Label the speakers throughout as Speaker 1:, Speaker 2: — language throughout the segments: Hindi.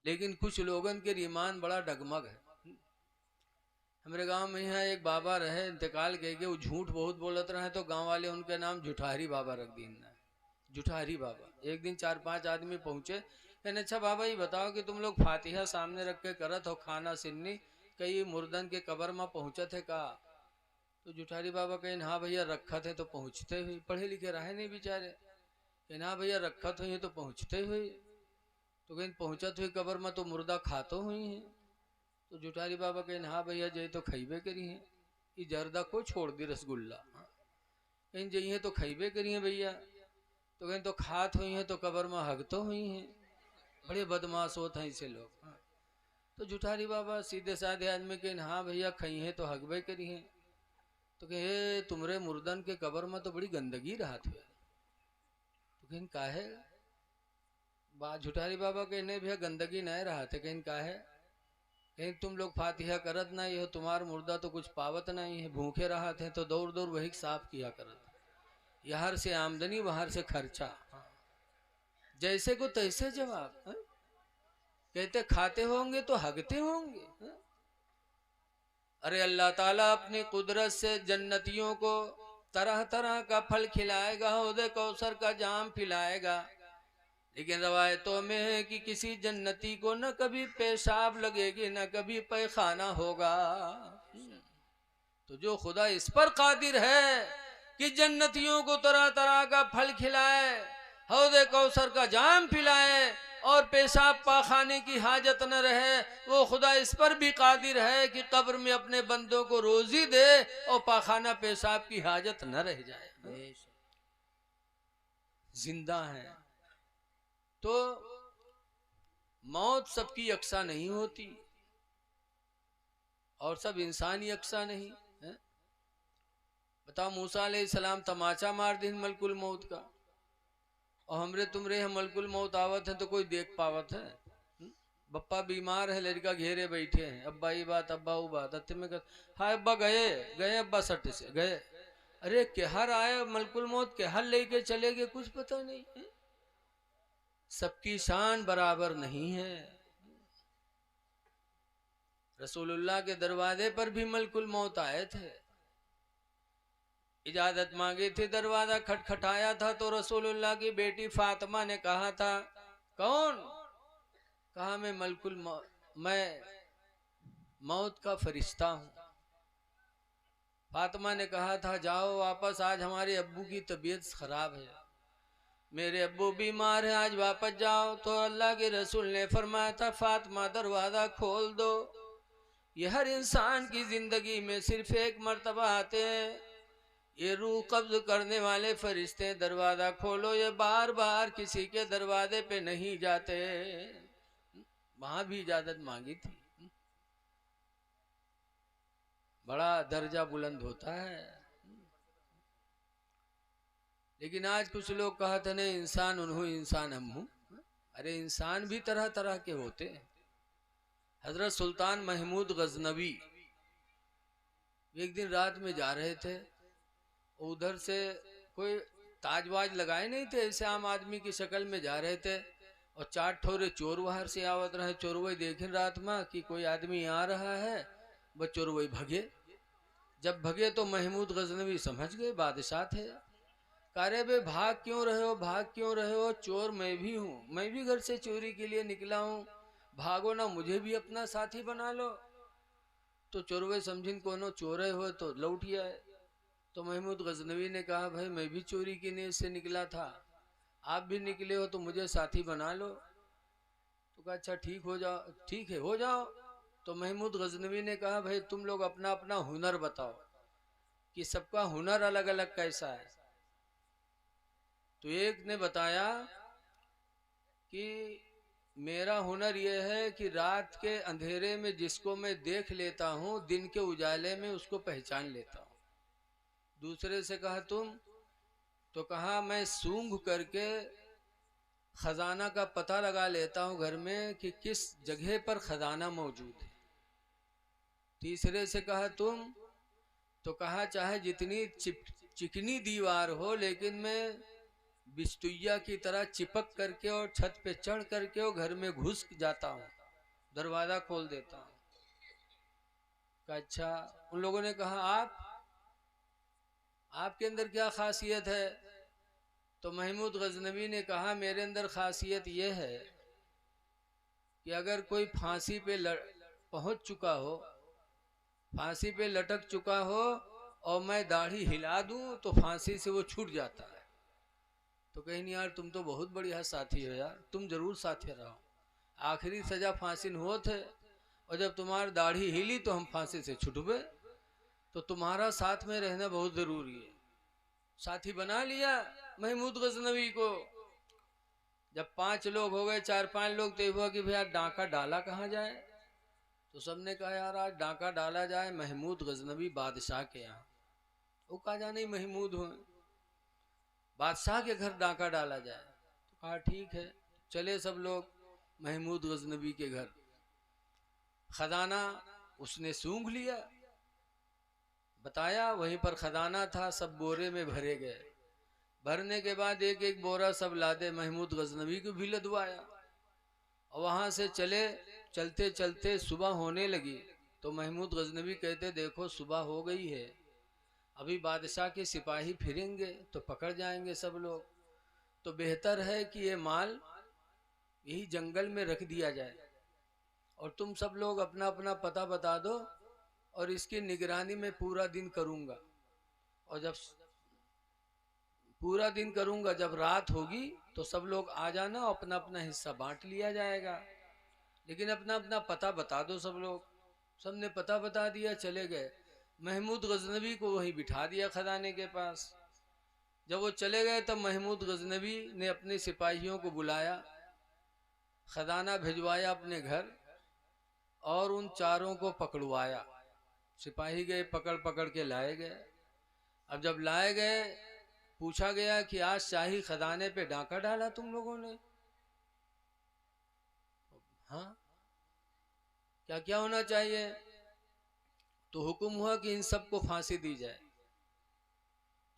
Speaker 1: लेकिन कुछ लोगन के ईमान बड़ा डगमग है। हमारे गांव में यहाँ एक बाबा रहे, इंतकाल के वो झूठ बहुत बोलत रहे, तो गांव वाले उनके नाम जुठारी बाबा रख दी। जुठारी बाबा। एक दिन 4-5 आदमी पहुंचे, कहने अच्छा बाबा ये बताओ कि तुम लोग फातिहा सामने रख के करत हो खाना सिन्नी, कई मुर्दन के कबर में पहुंचे थे का? तो जुठारी बाबा कहें हाँ भैया रखा थे तो पहुंचते हुए, पढ़े लिखे रहे नहीं बेचारे, कहना हाँ भैया रखत हुई तो पहुंचते हुए, तो कहीं पहुंचत हुई कबर में तो मुर्दा खातो हुई है। तो जुठारी बाबा कहें हाँ भैया जय तो खैबे करी है, ये जर्दा को छोड़ दी रसगुल्ला, कहीं जइए तो खैबे करी है भैया, तो कहीं तो खात हुई है तो कबर में हग तो हुई है। बड़े बदमाश होते हैं ऐसे लोग। तो जुठारी बाबा सीधे साधे आदमी कहें हाँ भैया खई है तो हगबे करी है, तो कहे तुमरे मुर्दन के कबर में तो बड़ी गंदगी रहत हुए, तो कहीं का है झुठारी बाबा के नहीं भैया गंदगी नहीं रहा थे, कहीं का है, कहीं तुम लोग फातिहा करत नहीं हो, तुम्हारा मुर्दा तो कुछ पावत नहीं है, भूखे रहा थे तो दौड़ दौड़ वही साफ किया करत, यहाँ से आमदनी वहां से खर्चा, जैसे को तैसे जवाब। कहते खाते होंगे तो हगते होंगे। अरे अल्लाह ताला अपनी कुदरत से जन्नतियों को तरह तरह का फल खिलाएगा, हौदे कौसर का जाम पिलाएगा, लेकिन रवायतों में है कि किसी जन्नती को न कभी पेशाब लगेगी न कभी पैखाना होगा। तो जो खुदा इस पर कादिर है कि जन्नतियों को तरह तरह का फल खिलाए, हौदे कौसर का जाम पिलाए और पेशाब पाखाने की हाजत न रहे, वो खुदा इस पर भी कादिर है कि कब्र में अपने बंदों को रोजी दे और पाखाना पेशाब की हाजत न रह जाए। जिंदा है तो मौत सबकी यकसा नहीं होती और सब इंसान यकसा नहीं है। बताओ मूसा अलैहिस्सलाम तमाचा मार दिन मलकुल मौत का, और हमरे तुमरे हम मलकुल मौत आवत है तो कोई देख पावत है? बप्पा बीमार है, लड़का घेरे बैठे हैं, अब्बा ये बात अब्बा वो बात, अत्ते में हाँ अब्बा गए गए अब्बा सट से गए, अरे केहर आए मलकुल मौत केहर लेके चले गए कुछ पता नहीं है। सबकी शान बराबर नहीं है। रसूलुल्लाह के दरवाजे पर भी मलकुल मौत आए थे, इजाजत मांगी थी, दरवाजा खटखटाया था तो रसूलुल्लाह की बेटी फातिमा ने कहा था कौन? कहा मैं मैं मौत का फरिश्ता हूं। फातिमा ने कहा था जाओ वापस, आज हमारे अब्बू की तबीयत खराब है, मेरे अब्बू बीमार है, आज वापस जाओ। तो अल्लाह के रसूल ने फरमाया था फातिमा दरवाजा खोल दो, ये हर इंसान की जिंदगी में सिर्फ एक मर्तबा आते हैं, ये रूह कब्ज करने वाले फरिश्ते, दरवाजा खोलो, ये बार बार किसी के दरवाजे पे नहीं जाते। वहां भी इजाजत मांगी थी। बड़ा दर्जा बुलंद होता है। लेकिन आज कुछ लोग कहते नहीं इंसान उन्हों इंसान हम हूं। अरे इंसान भी तरह तरह के होते हैं। हजरत सुल्तान महमूद गजनवी एक दिन रात में जा रहे थे, उधर से कोई ताजवाज लगाए नहीं थे, ऐसे आम आदमी की शक्ल में जा रहे थे, और 4 ठोरे चोर बाहर से आवत रहे। चोर वही देखे रात में कि कोई आदमी आ रहा है, वो चोर वही भगे। जब भगे तो महमूद गजनवी समझ गए बादशाह थे। कारे बे भाग क्यों रहे हो, भाग क्यों रहे हो? चोर मैं भी हूँ, मैं भी घर से चोरी के लिए निकला हूँ, भागो ना, मुझे भी अपना साथी बना लो। तो चोरवे समझिन कोनो चोरे हो तो लौट आए। तो महमूद गजनवी ने कहा भाई मैं भी चोरी की नीयत से निकला था, आप भी निकले हो तो मुझे साथी बना लो। तो कहा अच्छा ठीक हो जाओ, ठीक है हो जाओ। तो महमूद गजनवी ने कहा भाई तुम लोग अपना अपना हुनर बताओ कि सबका हुनर अलग अलग कैसा है। तो एक ने बताया कि मेरा हुनर यह है कि रात के अंधेरे में जिसको मैं देख लेता हूँ, दिन के उजाले में उसको पहचान लेता हूँ। दूसरे से कहा तुम? तो कहा मैं सूंघ करके खजाना का पता लगा लेता हूँ घर में कि किस जगह पर खजाना मौजूद है। तीसरे से कहा तुम? तो कहा चाहे जितनी चिकनी दीवार हो, लेकिन मैं बिस्तुइया की तरह चिपक करके और छत पे चढ़ करके और घर में घुस जाता हूँ, दरवाजा खोल देता हूँ। अच्छा, उन लोगों ने कहा आपके अंदर क्या खासियत है? तो महमूद गजनवी ने कहा मेरे अंदर खासियत यह है कि अगर कोई फांसी पे पहुंच चुका हो, फांसी पे लटक चुका हो और मैं दाढ़ी हिला दूं तो फांसी से वो छूट जाता है। तो कहीं नहीं यार, तुम तो बहुत बढ़िया साथी हो यार, तुम जरूर साथी रहो। आखिरी सजा फांसी न हो थे, और जब तुम्हारी दाढ़ी हिली तो हम फांसी से छुटबे, तो तुम्हारा साथ में रहना बहुत जरूरी है। साथी बना लिया महमूद गजनवी को। जब 5 लोग हो गए, 4-5 लोग, तो हुआ कि भैया डांका डाला कहाँ जाए? तो सबने कहा यार आज डांका डाला जाए महमूद गजनवी बादशाह के यहाँ। वो कहा जा नहीं महमूद हो, बादशाह के घर डांका डाला जाए। तो कहा ठीक है, चले सब लोग महमूद गजनवी के घर। खजाना उसने सूंघ लिया, बताया वहीं पर खजाना था, सब बोरे में भरे गए। भरने के बाद एक एक बोरा सब लादे महमूद गजनवी को भी लदवाया, और वहां से चलते चलते सुबह होने लगी। तो महमूद गजनवी कहते देखो सुबह हो गई है, अभी बादशाह के सिपाही फिरेंगे तो पकड़ जाएंगे सब लोग, तो बेहतर है कि ये माल यही जंगल में रख दिया जाए, और तुम सब लोग अपना अपना पता बता दो, और इसकी निगरानी में पूरा दिन करूंगा, और जब पूरा दिन करूंगा, जब रात होगी तो सब लोग आ जाना, अपना अपना हिस्सा बांट लिया जाएगा, लेकिन अपना अपना पता बता दो सब लोग। सबने पता बता दिया, चले गए। महमूद गजनवी को वहीं बिठा दिया खजाने के पास। जब वो चले गए तब महमूद गजनवी ने अपने सिपाहियों को बुलाया, खजाना भिजवाया अपने घर, और उन चारों को पकड़वाया। सिपाही गए, पकड़ पकड़ के लाए गए। अब जब लाए गए, पूछा गया कि आज शाही खजाने पे डाका डाला तुम लोगों ने? हाँ, क्या क्या होना चाहिए? तो हुक्म हुआ कि इन सबको फांसी दी जाए।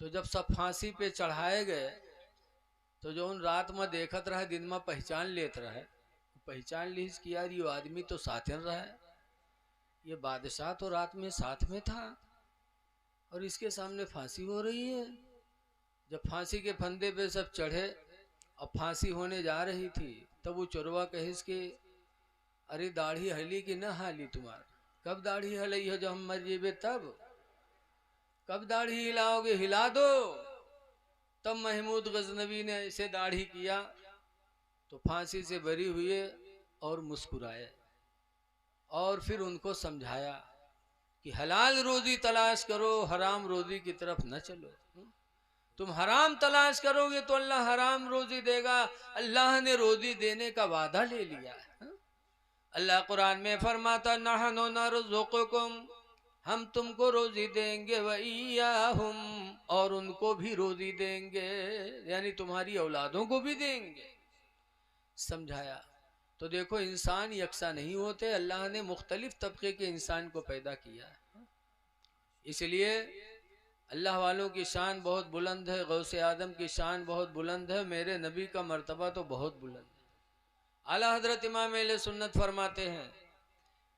Speaker 1: तो जब सब फांसी पे चढ़ाए गए, तो जो उन रात में देखत रहे, दिन में पहचान लेत रहे, पहचान लीज कि यार ये आदमी तो साथ रहा है, ये बादशाह तो रात में साथ में था, और इसके सामने फांसी हो रही है। जब फांसी के फंदे पे सब चढ़े और फांसी होने जा रही थी, तब वो चोरवा कहिस कि अरे दाढ़ी हली कि न हाली तुम्हार? कब दाढ़ी हलई हो? जब हम मर जेबे तब? कब दाढ़ी हिलाओगे? हिला दो। तब महमूद गजनवी ने ऐसे दाढ़ी किया तो फांसी से बरी हुए और मुस्कुराए, और फिर उनको समझाया कि हलाल रोजी तलाश करो, हराम रोजी की तरफ न चलो। तुम हराम तलाश करोगे तो अल्लाह हराम रोजी देगा। अल्लाह ने रोजी देने का वादा ले लिया है। अल्लाह कुरान में फरमाता नहनु नरज़ुकुकुम, हम तुमको रोजी देंगे, व इय्याहुम, और उनको भी रोजी देंगे, यानी तुम्हारी औलादों को भी देंगे। समझाया। तो देखो इंसान यकसा नहीं होते, अल्लाह ने मुख्तलिफ तबके के इंसान को पैदा किया है। इसलिए अल्लाह वालों की शान बहुत बुलंद है, गौसे आदम की शान बहुत बुलंद है, मेरे नबी का मर्तबा तो बहुत बुलंद है। आला हजरत इमाम अहले सुन्नत फरमाते हैं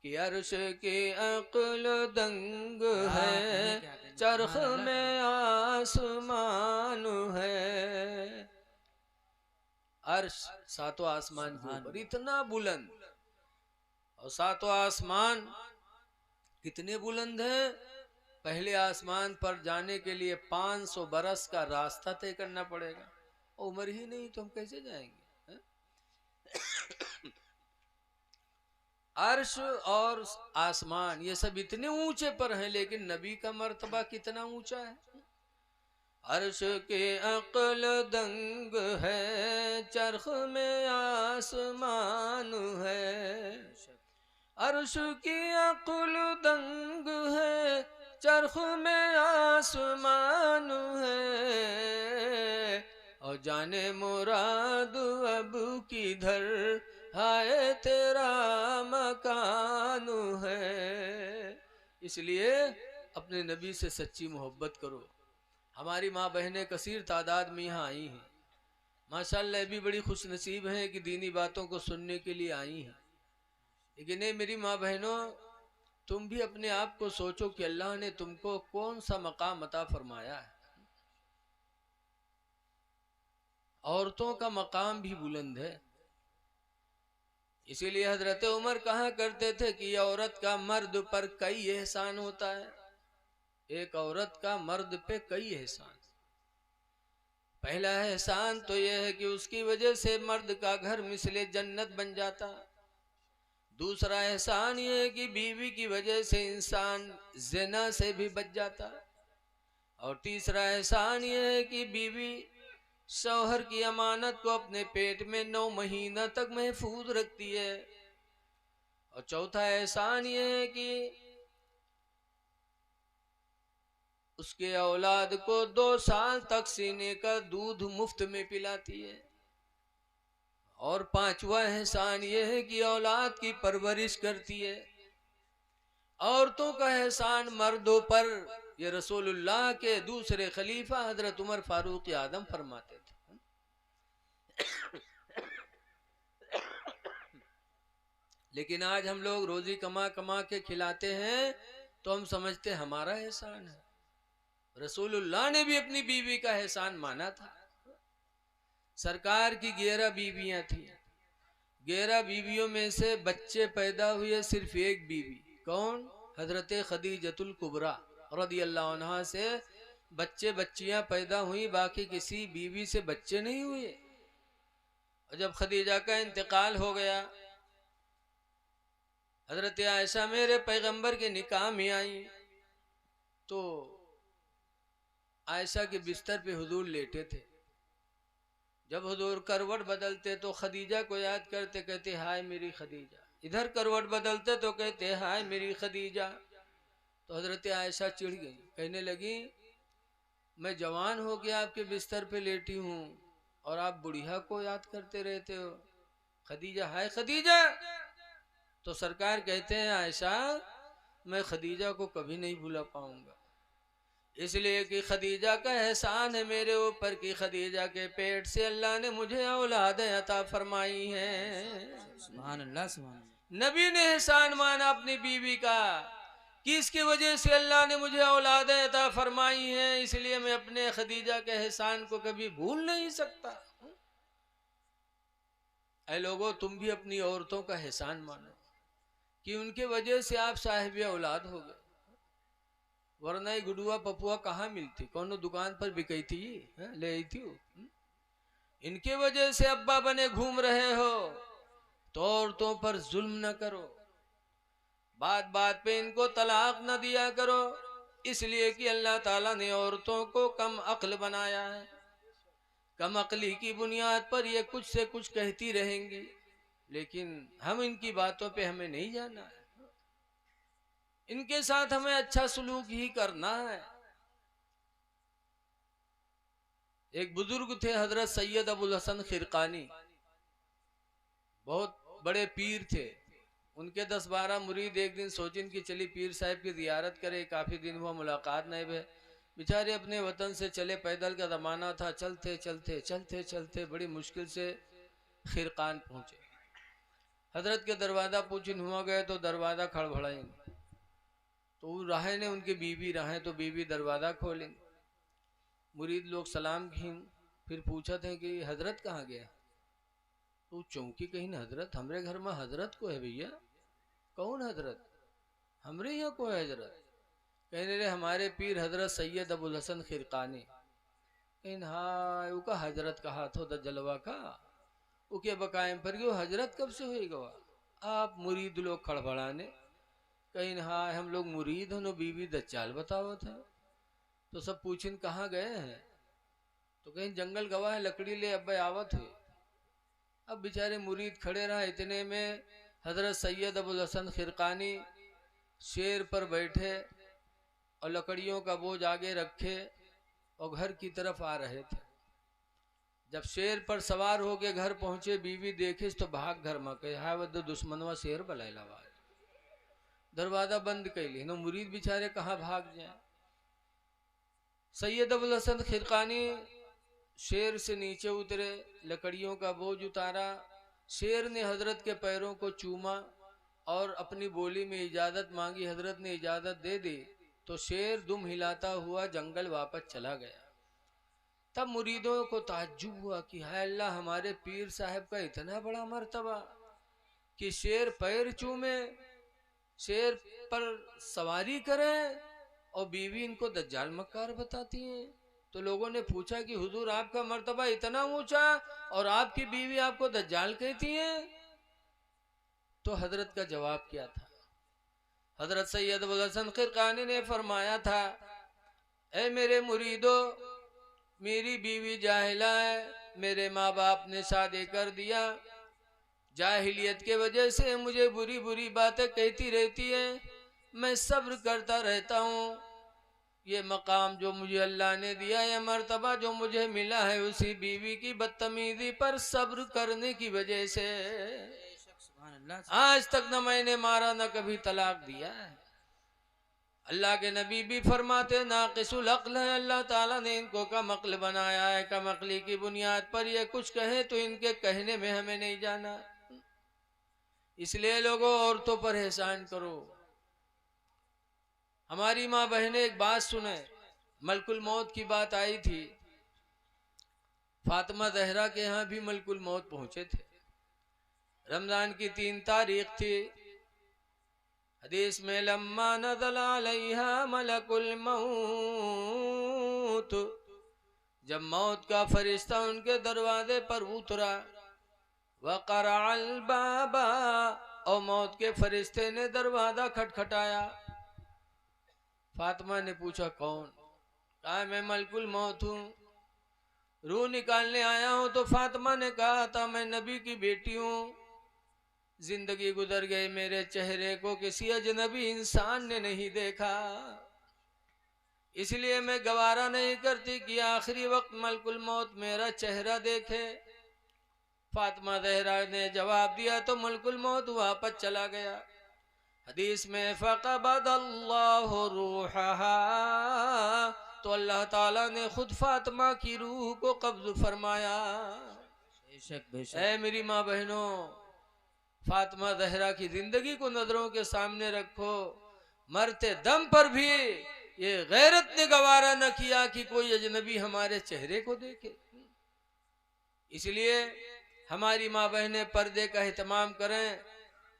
Speaker 1: कि अर्श की अक्ल दंग है, चरख में आसमान है। अर्श सातों आसमान के ऊपर इतना बुलंद, और सातों आसमान कितने बुलंद हैं? पहले आसमान पर जाने के लिए 500 बरस का रास्ता तय करना पड़ेगा, उम्र ही नहीं तो हम कैसे जाएंगे? अर्श और आसमान ये सब इतने ऊंचे पर हैं, लेकिन नबी का मर्तबा कितना ऊंचा है। अर्श के अक्ल दंग है, चरख में आसमान है। अर्श की अक्ल दंग है, चरख में आसमान है, और जाने मुराद अब किधर हाय तेरा मकान है। इसलिए अपने नबी से सच्ची मोहब्बत करो। हमारी माँ बहनें कसीर तादाद में यहाँ आई हैं, माशाल्लाह भी बड़ी खुश नसीब हैं कि दीनी बातों को सुनने के लिए आई हैं। लेकिन नहीं मेरी माँ बहनों, तुम भी अपने आप को सोचो कि अल्लाह ने तुमको कौन सा मकाम अता फरमाया है। औरतों का मकाम भी बुलंद है। इसीलिए हजरत उमर कहा करते थे कि औरत का मर्द पर कई एहसान होता है। एक औरत का मर्द पे कई एहसान। पहला एहसान तो यह है कि उसकी वजह से मर्द का घर मिसले जन्नत बन जाता। दूसरा एहसान यह है कि बीवी की वजह से इंसान ज़िना से भी बच जाता। और तीसरा एहसान यह है कि बीवी शौहर की अमानत को अपने पेट में 9 महीना तक महफूज रखती है। और चौथा एहसान यह है कि उसके औलाद को 2 साल तक सीने का दूध मुफ्त में पिलाती है। और पांचवा एहसान यह है कि औलाद की परवरिश करती है। औरतों का एहसान मर्दों पर ये रसूलुल्लाह के दूसरे खलीफा हजरत उमर फारूक आदम फरमाते थे। लेकिन आज हम लोग रोजी कमा कमा के खिलाते हैं तो हम समझते हमारा एहसान है। रसूलुल्लाह ने भी अपनी बीवी का एहसान माना था। सरकार की 11 बीवियां थी। 11 बीवियों में से बच्चे पैदा हुए सिर्फ एक बीवी। कौन? हजरत खदीजतुल कुबरा रदी अल्लाह अन्हा से बच्चे बच्चियां पैदा हुई, बाकी किसी बीवी से बच्चे नहीं हुए। और जब खदीजा का इंतकाल हो गया, हजरत आयशा मेरे पैगंबर के निकाह में आई तो आयशा के बिस्तर पे हुजूर लेटे थे। जब हुजूर करवट बदलते तो खदीजा को याद करते, कहते हाय मेरी खदीजा। इधर करवट बदलते तो कहते हाय मेरी खदीजा। तो हजरत आयशा चिढ़ गई, कहने लगी मैं जवान हो के आपके बिस्तर पे लेटी हूँ और आप बुढ़िया को याद करते रहते हो। खदीजा हाय खदीजा। तो सरकार कहते हैं आयशा मैं खदीजा को कभी नहीं भूला पाऊंगा, इसलिए कि खदीजा का एहसान है मेरे ऊपर कि खदीजा के पेट से अल्लाह ने मुझे औलाद अता फरमाई है।
Speaker 2: सुभान अल्लाह सुभान अल्लाह।
Speaker 1: नबी ने एहसान माना अपनी बीवी का कि इसकी वजह से अल्लाह ने मुझे औलाद अता फरमाई है, इसलिए मैं अपने खदीजा के एहसान को कभी भूल नहीं सकता। ऐ लोगों, तुम भी अपनी औरतों का एहसान मानो कि उनके वजह से आप साहिब औलाद हो गए, वरना ये गुडुआ पपुआ कहाँ मिलती, कौन दुकान पर बिकई थी ले आई थी। इनके वजह से अब्बा बने घूम रहे हो तो औरतों पर जुल्म न करो, बात बात पे इनको तलाक न दिया करो, इसलिए कि अल्लाह ताला ने औरतों को कम अक्ल बनाया है। कम अक्ली की बुनियाद पर ये कुछ से कुछ कहती रहेंगी, लेकिन हम इनकी बातों पे हमें नहीं जाना है। इनके साथ हमें अच्छा सलूक ही करना है। एक बुजुर्ग थे हजरत सैयद अबुल हसन खिरकानी, बहुत बड़े पीर थे। उनके 10-12 मुरीद एक दिन सोचिन कि चली पीर साहब की जियारत करे, काफी दिन हुआ मुलाकात नहीं हुए। बेचारे अपने वतन से चले, पैदल का जमाना था, चलते चलते चलते चलते बड़ी मुश्किल से खिरकान पहुंचे। हजरत के दरवाजा पूछिन हुआ गए तो दरवाजा खड़बड़ाई तो राहे ने उनकी बीवी राहे तो बीवी दरवाजा खोलें। मुरीद लोग सलाम खीन, फिर पूछा थे कि हजरत कहाँ गया। तो चौंकी कहीं ना, हजरत हमरे घर में हजरत को है भैया। कौन हजरत? हमरे यहाँ को है हजरत। कहने रे हमारे पीर हजरत सैयद अबुल हसन खिरकानी। कहीं हाँ उका हजरत कहा था द जलवा का उके बकायम पर यो हजरत कब से हुई गवा। आप मुरीद लोग खड़बड़ाने, कहीं हाँ हम लोग मुरीद हो नो बीवी दच्चाल बताओ था। तो सब पूछिन कहाँ गए हैं, तो कहीं जंगल गवा है लकड़ी ले अब आवत हुए। अब बेचारे मुरीद खड़े रहा, इतने में हजरत सैयद अबुल हसन खिरकानी शेर पर बैठे और लकड़ियों का बोझ आगे रखे और घर की तरफ आ रहे थे। जब शेर पर सवार होके घर पहुंचे, बीवी देखिस तो भाग घर में कहे हाय वह दुश्मनवा शेर बलैला, दरवाजा बंद कैली नो मुरीद बेचारे कहाँ भाग जाए। सैयद अबुल हसन खिरकानी शेर से नीचे उतरे, लकड़ियों का बोझ उतारा। शेर ने हजरत के पैरों को चूमा और अपनी बोली में इजाजत मांगी। हजरत ने इजाजत दे दी तो शेर दुम हिलाता हुआ जंगल वापस चला गया। तब मुरीदों को ताज्जुब हुआ कि हाय अल्लाह, हमारे पीर साहब का इतना बड़ा मर्तबा कि शेर पैर चूमे, शेर पर सवारी करे और बीवी इनको दज्जाल मक्कार बताती है। तो लोगों ने पूछा कि हुजूर, आपका मर्तबा इतना ऊंचा और आपकी बीवी आपको दज्जाल कहती है? तो हजरत का जवाब क्या था? हजरत सैयद अबुल हसन क़िरक़ानी ने फरमाया था, ऐ मेरे मुरीदो, मेरी बीवी जाहिला है, मेरे माँ बाप ने शादी कर दिया, जाहिलियत के वजह से मुझे बुरी बुरी बातें कहती रहती है, मैं सब्र करता रहता हूँ। ये मकाम जो मुझे अल्लाह ने दिया, ये मर्तबा जो मुझे मिला है, उसी बीवी की बदतमीजी पर सब्र करने की वजह से आज तक न मैंने मारा न कभी तलाक दिया है। अल्लाह के नबी भी फरमाते नाक़िसुल अक्ल है, अल्लाह ताला ने इनको कम अक्ल बनाया है। कम अक्ली की बुनियाद पर ये कुछ कहे तो इनके कहने में हमें नहीं जाना। इसलिए लोगों, औरतों पर एहसान करो। हमारी माँ बहनें एक बात सुने, मलकुल मौत की बात आई थी। फातिमा ज़हरा के यहाँ भी मलकुल मौत पहुंचे थे। रमजान की 3 तारीख थी। हदीस में लम्मा नज़ल अलैहा मलकुल मौत, जब मौत का फरिश्ता उनके दरवाजे पर उतरा, वक़रअल बाबा, और मौत के फरिश्ते ने दरवाजा खटखटाया। फातिमा ने पूछा कौन? कहा मैं मलकुल मौत हूँ, रूह निकालने आया हूँ। तो फातिमा ने कहा था मैं नबी की बेटी हूँ, जिंदगी गुजर गई, मेरे चेहरे को किसी अजनबी इंसान ने नहीं देखा, इसलिए मैं गवारा नहीं करती कि आखिरी वक्त मलकुल मौत मेरा चेहरा देखे। फातिमा ज़हरा ने जवाब दिया तो मलकुल मौत वापस चला गया। हदीस में फ़क़बदल्लाहु रूहहा, तो अल्लाह ताला ने खुद फातिमा की रूह को कब्ज़ फरमाया। ऐ मेरी माँ बहनों, फातिमा ज़हरा की जिंदगी को नजरों के सामने रखो। मरते दम पर भी ये गैरत ने गवारा न किया कि कोई अजनबी हमारे चेहरे को देखे। इसलिए हमारी माँ बहनें पर्दे का एहतमाम करें।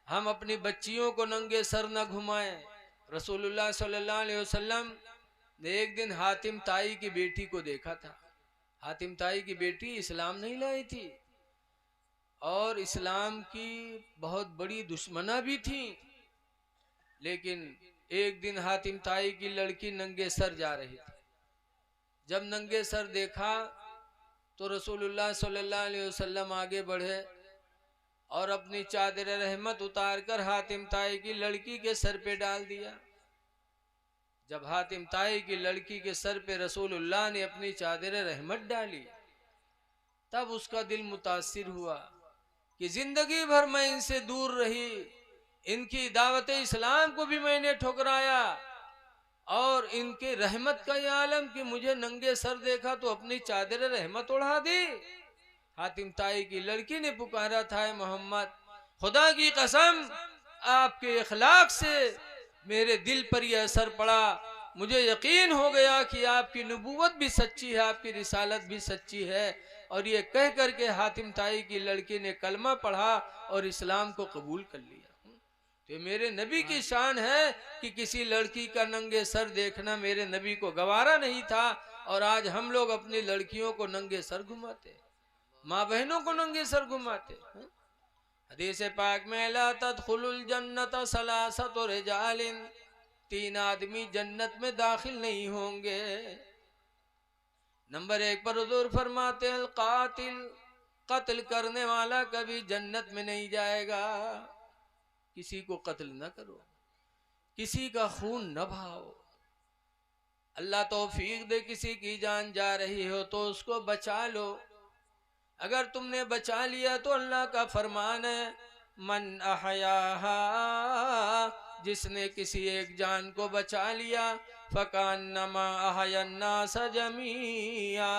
Speaker 1: हम अपनी बच्चियों को नंगे सर न घुमाएं। रसूलुल्लाह सल्लल्लाहु अलैहि वसल्लम ने एक दिन हातिम ताई की बेटी को देखा था। हातिम ताई की बेटी इस्लाम नहीं लाई थी और इस्लाम की बहुत बड़ी दुश्मना भी थी, लेकिन एक दिन हातिम ताई की लड़की नंगे सर जा रही थी। जब नंगे सर देखा तो रसूलुल्लाह सल्लल्लाहु अलैहि वसल्लम आगे बढ़े और अपनी चादर रहमत उतार कर हातिम ताई की लड़की के सर पे डाल दिया। जब हातिम ताई की लड़की के सर पे रसूलुल्लाह ने अपनी चादर रहमत डाली, तब उसका दिल मुतासिर हुआ कि जिंदगी भर मैं इनसे दूर रही, इनकी दावत इस्लाम को भी मैंने ठुकराया और इनके रहमत का ये आलम कि मुझे नंगे सर देखा तो अपनी चादर रहमत उड़ा दी। हातिम ताई की लड़की ने पुकारा था, मोहम्मद, खुदा की कसम, आपके इखलाक से मेरे दिल पर यह असर पड़ा, मुझे यकीन हो गया कि आपकी नबूवत भी सच्ची है, आपकी रिसालत भी सच्ची है। और ये कह करके हातिम ताई की लड़की ने कलमा पढ़ा और इस्लाम को कबूल कर लिया। तो मेरे नबी की शान है कि किसी लड़की का नंगे सर देखना मेरे नबी को गवारा नहीं था, और आज हम लोग अपनी लड़कियों को नंगे सर घुमाते, माँ बहनों को नंगे सर घुमाते। हदीस पाक में ला तदखुलुल जन्नत सलासतु रिजालिन, 3 आदमी जन्नत में दाखिल नहीं होंगे। नंबर 1 पर हुजूर फरमाते हैं कातिल, कत्ल करने वाला कभी जन्नत में नहीं जाएगा। किसी को कत्ल न करो, किसी का खून न बहाओ। अल्लाह तौफीक दे किसी की जान जा रही हो तो उसको बचा लो। अगर तुमने बचा लिया तो अल्लाह का फरमान है, मन अहयाहा जिसने किसी एक जान को बचा लिया, फकान्नमा अहयन्नास जमीया,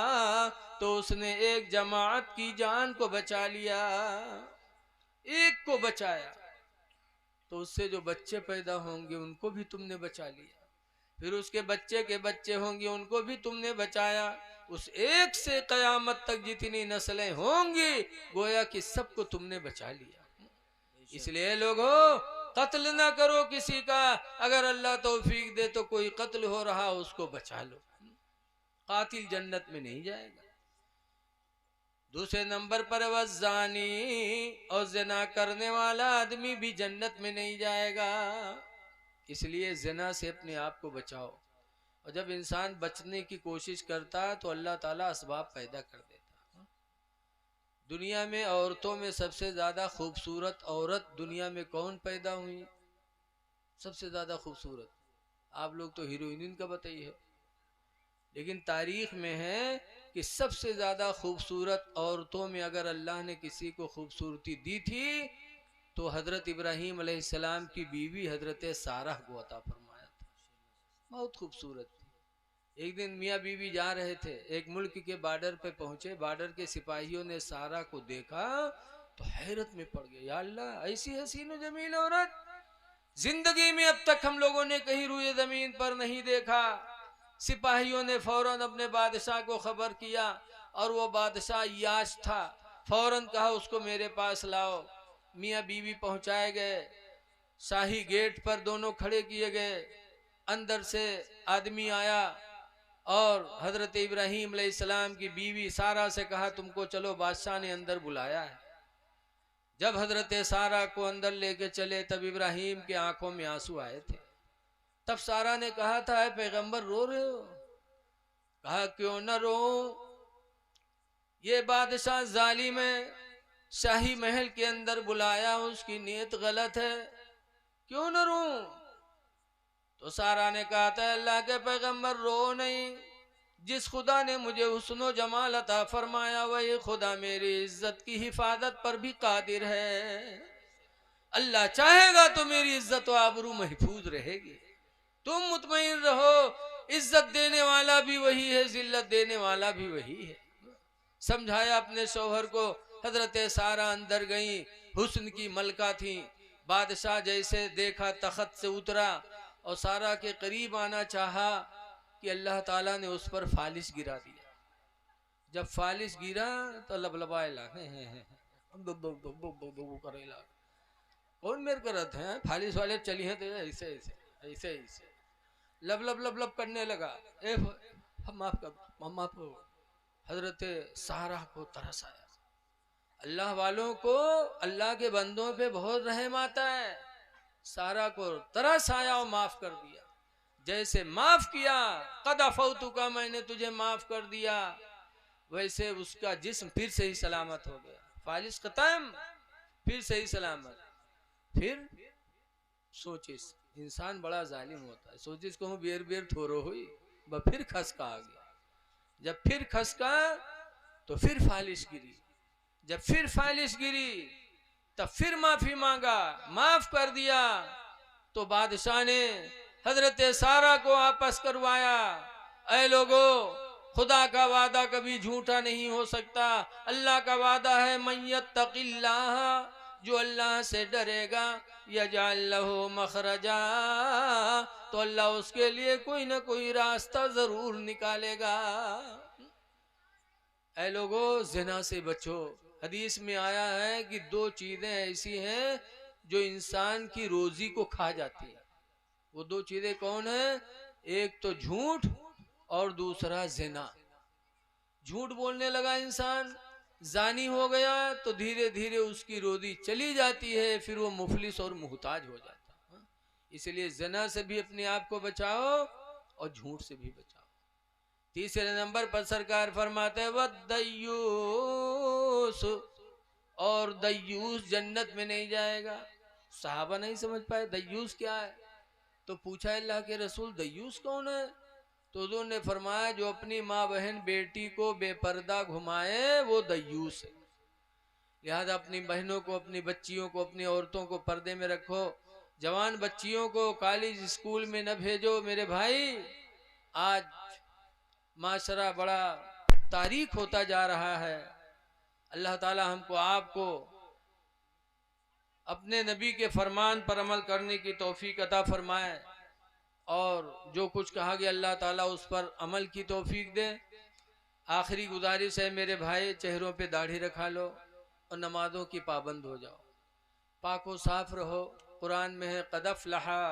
Speaker 1: तो उसने एक जमात की जान को बचा लिया। एक को बचाया तो उससे जो बच्चे पैदा होंगे उनको भी तुमने बचा लिया, फिर उसके बच्चे के बच्चे होंगे उनको भी तुमने बचाया। उस एक से कयामत तक जितनी नस्लें होंगी गोया कि सबको तुमने बचा लिया। इसलिए लोगों, कत्ल ना करो किसी का, अगर अल्लाह तौफीक दे तो कोई कत्ल हो रहा उसको बचा लो, कातिल जन्नत में नहीं जाएगा। दूसरे नंबर पर वज़ानी, और ज़िना करने वाला आदमी भी जन्नत में नहीं जाएगा। इसलिए ज़िना से अपने आप को बचाओ। और जब इंसान बचने की कोशिश करता है तो अल्लाह ताला असबाब पैदा कर देता। दुनिया में औरतों में सबसे ज़्यादा खूबसूरत औरत दुनिया में कौन पैदा हुई? सबसे ज़्यादा खूबसूरत आप लोग तो हीरोइन का बताइए, लेकिन तारीख में है कि सबसे ज़्यादा खूबसूरत औरतों में अगर अल्लाह ने किसी को खूबसूरती दी थी तो हज़रत इब्राहीम अलैहिस्सलाम की बीवी हज़रत सारा को अता फरमाया था। बहुत खूबसूरत थी। एक दिन मियाँ बीवी जा रहे थे, एक मुल्क के बॉर्डर पे पहुँचे, बॉर्डर के सिपाहियों ने सारा को देखा तो हैरत में पड़ गए, या अल्लाह, ऐसी हसीन और जमील औरत जिंदगी में अब तक हम लोगों ने कहीं रुए ज़मीन पर नहीं देखा। सिपाहियों ने फौरन अपने बादशाह को खबर किया और वो बादशाह याश था, फौरन कहा उसको मेरे पास लाओ। मियाँ बीवी पहुंचाए गए, शाही गेट पर दोनों खड़े किए गए। अंदर से आदमी आया और हजरत इब्राहीम अलैहिस्सलाम की बीवी सारा से कहा तुमको चलो, बादशाह ने अंदर बुलाया है। जब हजरत सारा को अंदर लेके चले तब इब्राहीम के आंखों में आंसू आए थे। तब सारा ने कहा था, है पैगंबर रो रहे हो? कहा क्यों न रो, ये बादशाह जालिम है, शाही महल के अंदर बुलाया, उसकी नीयत गलत है, क्यों न रो? तो सारा ने कहा था, अल्लाह के पैगंबर रो नहीं, जिस खुदा ने मुझे हुस्न जमाल अता फरमाया वही खुदा मेरी इज्जत की हिफाजत पर भी कादिर है। अल्लाह चाहेगा तो मेरी इज्जत व आबरू महफूज रहेगी। तुम मुतमईन रहो, इज्जत देने वाला भी वही है, जिल्लत देने वाला भी वही है। समझाया अपने शौहर को। हजरत सारा अंदर गई, हुस्न की मलका थी। बादशाह जैसे देखा तख्त से उतरा और सारा के करीब आना चाहा कि अल्लाह ताला ने उस पर फालिश गिरा दिया। जब फालिश गिरा तो लबलबाए लागे करेला, कौन मेरे करत है, फालिश वाले चली हैं तो ऐसे ऐसे ऐसे ऐसे लब लब लब लब करने लगा। ए माफ कर, माफ करो। हजरत सारा को तरस आया। अल्लाह वालों को, अल्लाह के बंदों पे बहुत रहम आता है। सारा को तरस आया और माफ कर दिया। जैसे माफ किया, कद अफौतु का, मैंने तुझे माफ कर दिया, वैसे उसका जिस्म फिर से ही सलामत हो गया। फालिश खत्म, फिर से ही सलामत। फिर सोचिस, इंसान बड़ा जालिम होता है। सोचिस कहूँ बेर बेर थोरो हुई, फिर खसका आ गया। जब फिर खसका तो फिर फालिश गिरी। जब फिर फालिश गिरी तब फिर माफी मांगा, माफ कर दिया। तो बादशाह ने हजरत सारा को वापस करवाया। ऐ लोगो, खुदा का वादा कभी झूठा नहीं हो सकता। अल्लाह का वादा है, मय्यत्तकिल्लाह, जो अल्लाह से डरेगा, यजअल लहू मखरजा, तो अल्लाह उसके लिए कोई ना कोई रास्ता जरूर निकालेगा। ऐ लोगो, ज़िना से बचो। हदीस में आया है कि दो चीजें ऐसी हैं जो इंसान की रोजी को खा जाती है। वो दो चीजें कौन है? एक तो झूठ और दूसरा ज़िना। झूठ बोलने लगा इंसान, जानी हो गया, तो धीरे धीरे उसकी रोजी चली जाती है, फिर वो मुफलिस और मुहताज हो जाता है। इसलिए ज़िना से भी अपने आप को बचाओ और झूठ से भी बचाओ। तीसरे नंबर पर सरकार फरमाते हैं वद्दय्यूस, और दय्यूस जन्नत में नहीं जाएगा। साहबा नहीं समझ पाए दय्यूस क्या है, तो पूछा अल्लाह के रसूल दय्यूस कौन है? तो उन्होंने फरमाया जो अपनी माँ बहन बेटी को बेपर्दा घुमाए वो दय्यूस है। लिहाजा अपनी बहनों को, अपनी बच्चियों को, अपनी औरतों को पर्दे में रखो। जवान बच्चियों को कॉलेज स्कूल में न भेजो मेरे भाई। आज माशरा बड़ा तारीख होता जा रहा है। अल्लाह ताला हमको आपको अपने नबी के फरमान पर अमल करने की तौफीक अता फरमाए, और जो कुछ कहा गया अल्लाह ताला उस पर अमल की तौफीक दे। आखिरी गुजारिश है मेरे भाई, चेहरों पे दाढ़ी रखा लो और नमाजों की पाबंद हो जाओ, पाको साफ रहो। कुरान में है कद अफ़लहा,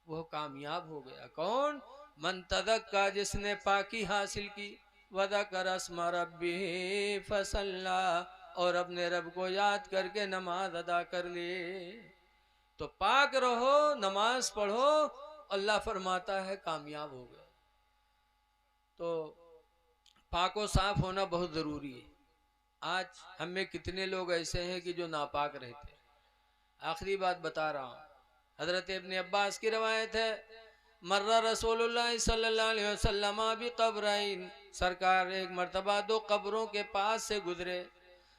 Speaker 1: वो कामयाब हो गया। कौन? मन तज़क्का, जिसने पाकी हासिल की, वज़कर अस्मा रब्बिही फसल्ला, और अपने रब को याद करके नमाज अदा कर ले। तो पाक रहो, नमाज पढ़ो, अल्लाह फरमाता है कामयाब हो गए। तो पाको साफ होना बहुत ज़रूरी है। आज हम में कितने लोग ऐसे हैं कि जो नापाक रहते हैं। आखिरी बात बता रहा हूँ, हजरत इब्ने अब्बास की रवायत है, मर्रा रसूलुल्लाह सल्लल्लाहु अलैहि वसल्लम भी कब्राइन, सरकार एक मर्तबा दो कब्रों के पास से गुजरे।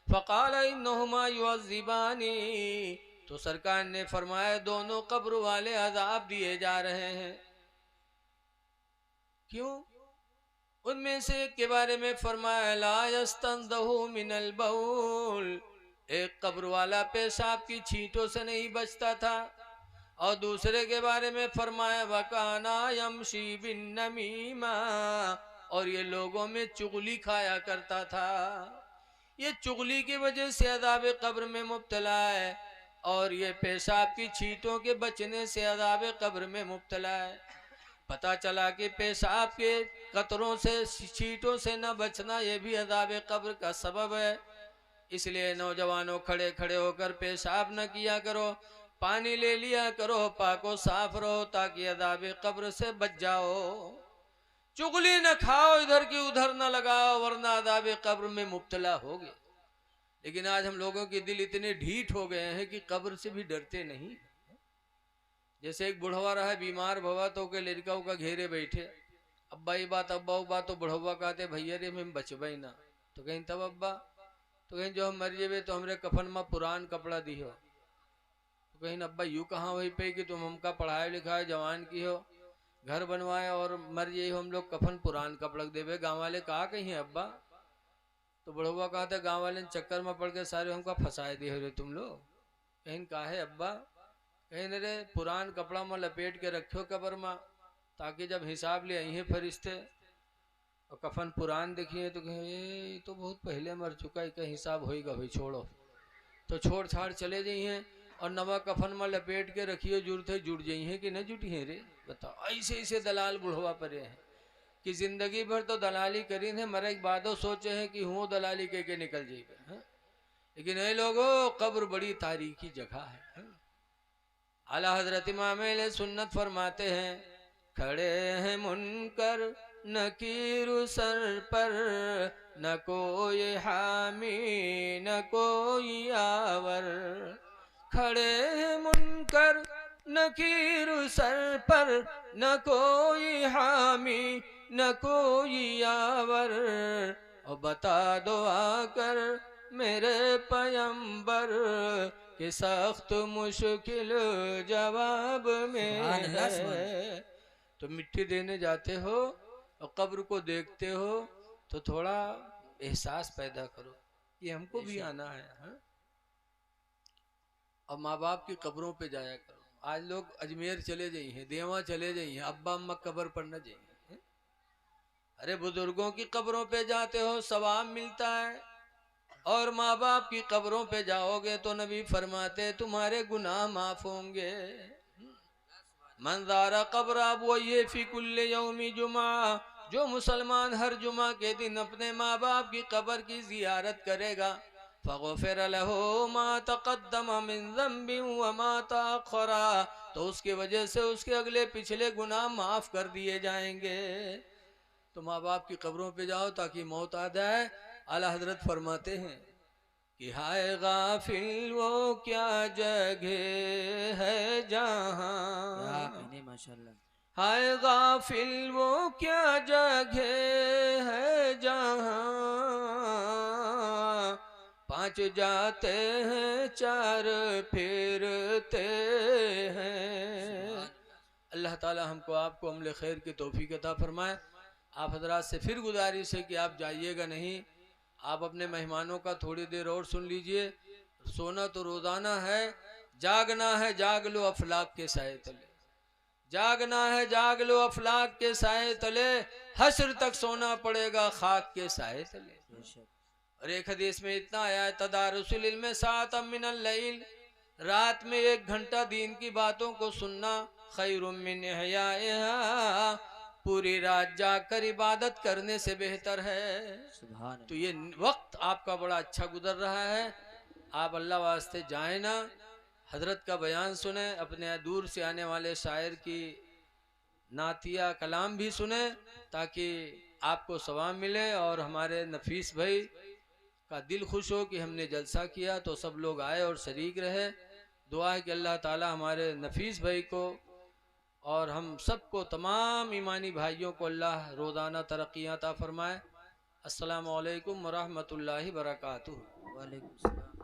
Speaker 1: फ़क़ाल इन्नहुमा युअज़्ज़िबानी, तो सरकार ने फरमाया दोनों कब्र वाले अज़ाब दिए जा रहे हैं। क्यों? उनमें से एक के बारे में फरमाया ला यस्तंज़हु मिनल बौल, एक कब्र वाला पेशाब की छींटों से नहीं बचता था। और दूसरे के बारे में फरमाया वकाना यमशी बिन नमीमा, और ये लोगों में चुगली खाया करता था। ये चुगली की वजह से अज़ाब कब्र में मुब्तला है, और ये पेशाब की छींटों के बचने से अज़ाब कब्र में मुब्तला है। पता चला कि पेशाब के कतरों से, छींटों से न बचना ये भी अज़ाब कब्र का सबब है। इसलिए नौजवानों, खड़े खड़े होकर पेशाब न किया करो, पानी ले लिया करो, पाको साफ रहो, ताकि अज़ाब कब्र से बच जाओ। चुगली न खाओ, इधर की उधर न लगाओ, वरना अज़ाब कब्र में मुब्तला होगे। लेकिन आज हम लोगों के दिल इतने ढीठ हो गए हैं कि कब्र से भी डरते नहीं। जैसे एक बुढ़वा रहा बीमार भवा तो के लड़का का घेरे बैठे, अब्बा ये बात अब्बा बात, तो बुढ़वा कहते भैया रे मैं बचबई ना। तो कहीं तब अब्बा, तो कहीं जो हम मर जेबे तो हमरे कफन में पुरान कपड़ा दी हो। तो कहीं अब्बा यूँ कहाँ वही पे कि तुम हमका पढ़ाए लिखाए जवान की हो, घर बनवाए और मर जाइए हम लोग कफन पुरान कपड़ा देवे। गाँव वाले कहा कहीं है अब्बा? तो बुढ़वा कहा था गाँव वाले चक्कर में पड़ के सारे हमका फंसाए दिए रे तुम लोग। कहीं कहा है अब्बा? कहीं रे पुरान कपड़ा में लपेट के रखो कब्र में, ताकि जब हिसाब ले आई है फरिश्ते और कफन पुरान देखिए तो कहें तो बहुत पहले मर चुका है, का हिसाब होएगा भाई, छोड़ो। तो छोड़ छाड़ चले जाइए और नवा कफन में लपेट के रखिए, जुड़ते जुड़ जाइए कि न जुटी है रे। बताओ, ऐसे ऐसे दलाल बुढ़वा पड़े हैं कि जिंदगी भर तो दलाली करी है, मरे के बादो सोचे हैं कि हूँ दलाली के निकल जाइए। लेकिन ये लोगों, कब्र बड़ी तारीखी जगह है। आला हजरत इमाम सुन्नत फरमाते हैं, खड़े हैं मुनकर नकीर सर पर, न कोई हामी न कोई आवर। खड़े हैं मुनकर नकीर सर पर, न कोई हामी न कोई आवर। और बता दो आकर मेरे पैगंबर कि सख्त मुश्किल जवाब में है। तो मिट्टी देने जाते हो और कब्र को देखते हो तो थोड़ा एहसास पैदा करो कि हमको भी आना है, हा? और माँ बाप की कब्रों पे जाया करो। आज लोग अजमेर चले जाइए, देवा चले जाइए, अब्बा अम्मा कब्र पर न जाइए। अरे बुजुर्गों की कब्रों पे जाते हो सवाब मिलता है, और माँ बाप की कब्रों पे जाओगे तो नबी फरमाते तुम्हारे गुनाह माफ होंगे। मंजारा कब्र वो ये फी कुल्ले यौमी जुमा, जो मुसलमान हर जुमा के दिन अपने माँ बाप की कब्र की जियारत करेगा, फगफिर लहू मा तक़द्दम मिन ज़ंबि व मा तअख़्ख़रा, तो उसकी वजह से उसके अगले पिछले गुनाह माफ कर दिए जाएंगे। तो माँ बाप की कब्रों पे जाओ ताकि मौत आ जाए। आला हजरत फरमाते हैं कि हाय गाफिल वो क्या जगह है जहाँ,
Speaker 2: माशाल्लाह,
Speaker 1: हाय गाफिल वो क्या जगह है जहाँ, पांच जाते हैं चार फिरते अल्लाह ताला हमको आपको अमल खैर की तौफीक अता फरमाए। आप हजरात से फिर गुजारिश है कि आप जाइएगा नहीं, आप अपने मेहमानों का थोड़ी देर और सुन लीजिए। सोना तो रोज़ाना है, जागना है जाग लो अफलाक के साए तले, जागना है जाग लो अफलाक के साए तले, हश्र तक सोना पड़ेगा खाक के साए तले।
Speaker 2: बेशक।
Speaker 1: और एक हदीस में इतना आया है, तदारुसुल इल्म साअतम मिनल लैल, रात में 1 घंटा दीन की बातों को सुनना, खैरुम मिन इहयाइहा, पूरी रात जाकर इबादत करने से बेहतर है।
Speaker 2: सुभान
Speaker 1: तो ये वक्त आपका बड़ा अच्छा गुजर रहा है, आप अल्लाह वास्ते जाए ना, हजरत का बयान सुने, अपने दूर से आने वाले शायर की नातिया कलाम भी सुने, ताकि आपको सवाब मिले और हमारे नफीस भाई का दिल खुश हो कि हमने जलसा किया तो सब लोग आए और शरीक रहे। दुआ है कि अल्लाह ताला हमारे नफीस भाई को और हम सबको, तमाम ईमानी भाइयों को अल्लाह रोज़ाना तरक्कियाँ अता फरमाए। अस्सलामु अलैकुम वरहमतुल्लाहि वबरकातुहू।
Speaker 2: वालेकुम सलाम।